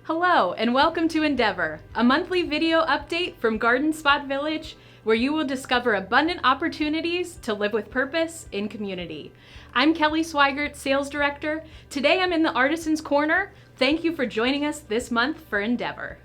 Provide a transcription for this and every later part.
Hello and welcome to Endeavor, a monthly video update from Garden Spot Village where you will discover abundant opportunities to live with purpose in community. I'm Kelly Sweigart, Sales Director. Today I'm in the Artisan's Corner. Thank you for joining us this month for Endeavor.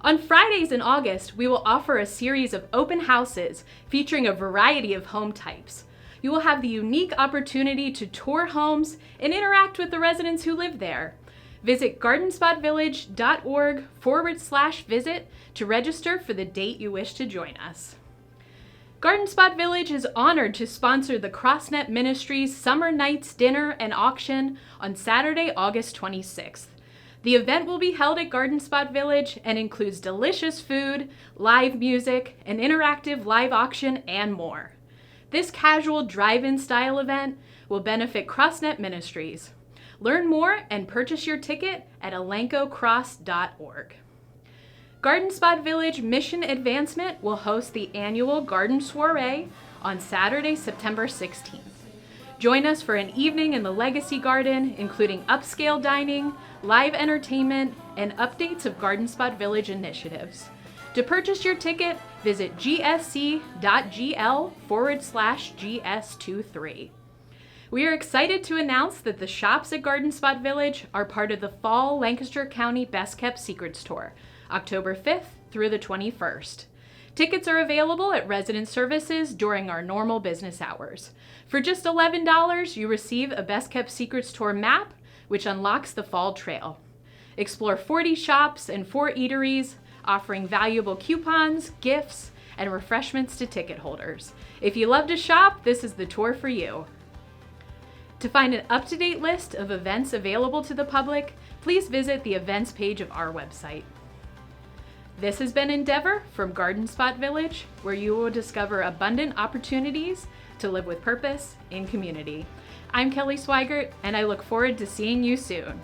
On Fridays in August, we will offer a series of open houses featuring a variety of home types. You will have the unique opportunity to tour homes and interact with the residents who live there. Visit gardenspotvillage.org/visit to register for the date you wish to join us. Garden Spot Village is honored to sponsor the CrossNet Ministries Summer Nights Dinner and Auction on Saturday, August 26th. The event will be held at Garden Spot Village and includes delicious food, live music, an interactive live auction, and more. This casual drive-in style event will benefit CrossNet Ministries. Learn more and purchase your ticket at elencocross.org. Garden Spot Village Mission Advancement will host the annual Garden Soiree on Saturday, September 16th. Join us for an evening in the Legacy Garden, including upscale dining, live entertainment, and updates of Garden Spot Village initiatives. To purchase your ticket, visit gsc.gl/GS23. We are excited to announce that the shops at Garden Spot Village are part of the Fall Lancaster County Best Kept Secrets Tour, October 5th through the 21st. Tickets are available at resident services during our normal business hours. For just $11, you receive a Best Kept Secrets Tour map, which unlocks the fall trail. Explore 40 shops and 4 eateries, offering valuable coupons, gifts, and refreshments to ticket holders. If you love to shop, this is the tour for you. To find an up-to-date list of events available to the public, please visit the events page of our website. This has been Endeavor from Garden Spot Village, where you will discover abundant opportunities to live with purpose in community. I'm Kelly Sweigart, and I look forward to seeing you soon.